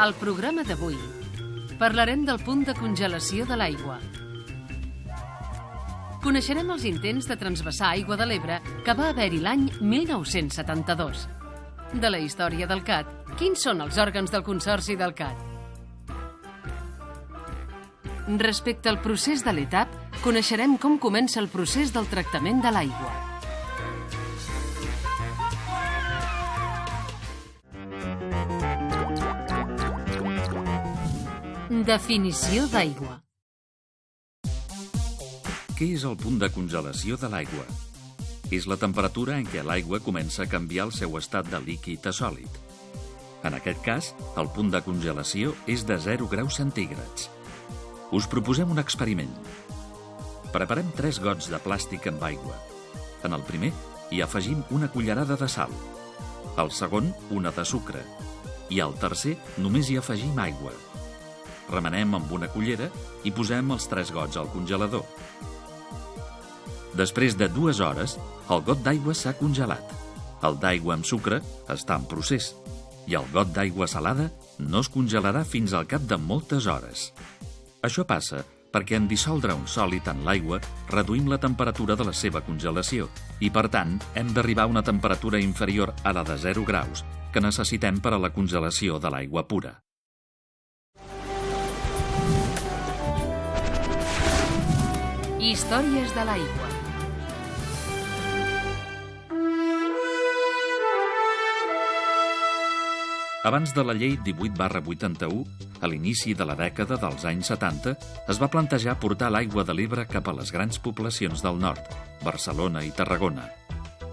Al programa d'avui parlarem del punt de congelació de l'aigua. Coneixerem els intents de transvasar aigua de l'Ebre que va haver-hi l'any 1972. De la història del CAT, quins són els òrgans del Consorci del CAT? Respecte al procés de l'ETAP, coneixerem com comença el procés del tractament de l'aigua. Definició d'aigua. Què és el punt de congelació de l'aigua? És la temperatura en què l'aigua comença a canviar el seu estat de líquid a sòlid. En aquest cas, el punt de congelació és de 0 graus centígrads. Us proposem un experiment. Preparem 3 gots de plàstic amb aigua. En el primer hi afegim una cullerada de sal. Al segon, una de sucre. I al tercer, només hi afegim aigua. Remenem amb una cullera i posem els 3 gots al congelador. Després de 2 hores, el got d'aigua s'ha congelat. El d'aigua amb sucre està en procés i el got d'aigua salada no es congelarà fins al cap de moltes hores. Això passa perquè en dissoldre un sòlid en l'aigua reduïm la temperatura de la seva congelació i, per tant, hem d'arribar a una temperatura inferior a la de 0 graus que necessitem per a la congelació de l'aigua pura. Històries de l'aigua. Abans de la llei 18/81, a l'inici de la dècada dels anys 70, es va plantejar portar l'aigua de l'Ebre cap a les grans poblacions del nord, Barcelona i Tarragona.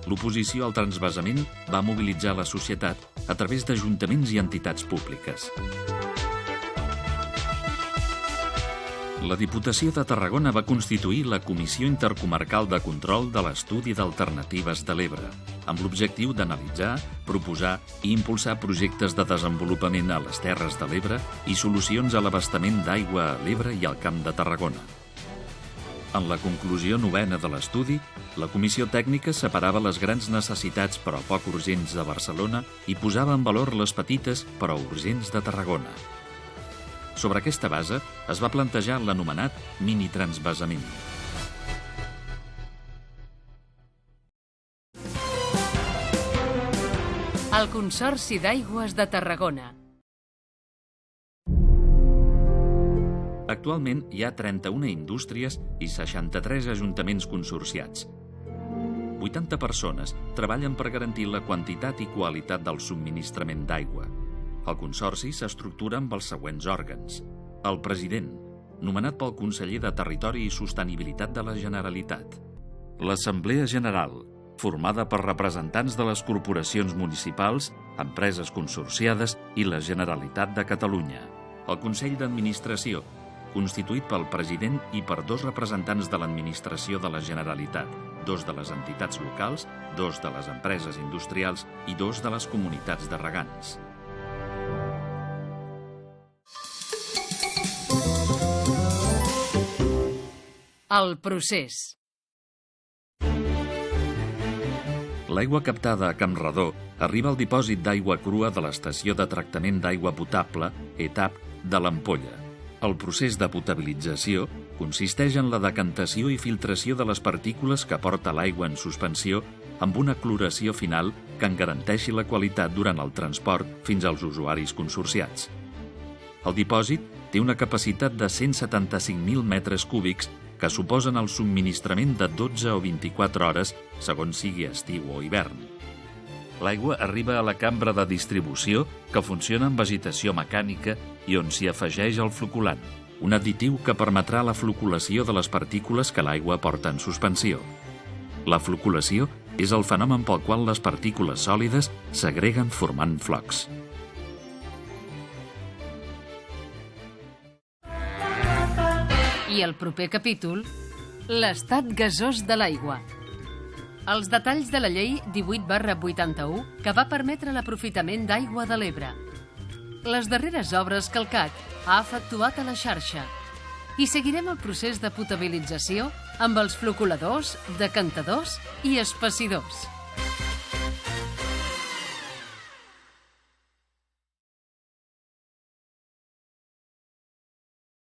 L'oposició al transvasament va mobilitzar la societat a través d'ajuntaments i entitats públiques. La Diputació de Tarragona va constituir la Comissió Intercomarcal de Control de l'Estudi d'Alternatives de l'Ebre, amb l'objectiu d'analitzar, proposar i impulsar projectes de desenvolupament a les Terres de l'Ebre i solucions a l'abastament d'aigua a l'Ebre i al Camp de Tarragona. En la conclusió 9ª de l'estudi, la Comissió Tècnica separava les grans necessitats però poc urgents de Barcelona i posava en valor les petites però urgents de Tarragona. Sobre aquesta base es va plantejar l'anomenat minitransvasament. El Consorci d'Aigües de Tarragona. Actualment hi ha 31 indústries i 63 ajuntaments consorciats. 80 persones treballen per garantir la quantitat i qualitat del subministrament d'aigua. El Consorci s'estructura amb els següents òrgans. El president, nomenat pel conseller de Territori i Sostenibilitat de la Generalitat. L'Assemblea General, formada per representants de les corporacions municipals, empreses consorciades i la Generalitat de Catalunya. El Consell d'Administració, constituït pel president i per 2 representants de l'Administració de la Generalitat, 2 de les entitats locals, 2 de les empreses industrials i 2 de les comunitats de regants. El procés. L'aigua captada a Campredó arriba al dipòsit d'aigua crua de l'Estació de Tractament d'Aigua Potable, ETAP, de l'Ampolla. El procés de potabilització consisteix en la decantació i filtració de les partícules que porta l'aigua en suspensió amb una cloració final que en garanteixi la qualitat durant el transport fins als usuaris consorciats. El dipòsit té una capacitat de 175.000 metres cúbics que suposen el subministrament de 12 o 24 hores, segons sigui estiu o hivern. L'aigua arriba a la cambra de distribució, que funciona amb vegetació mecànica i on s'hi afegeix el floculant, un additiu que permetrà la floculació de les partícules que l'aigua porta en suspensió. La floculació és el fenomen pel qual les partícules sòlides s'agreguen formant flocs. I el proper capítol, l'estat gasós de l'aigua. Els detalls de la llei 18/81 que va permetre l'aprofitament d'aigua de l'Ebre. Les darreres obres que el CAT ha efectuat a la xarxa. I seguirem el procés de potabilització amb els floculadors, decantadors i espessidors.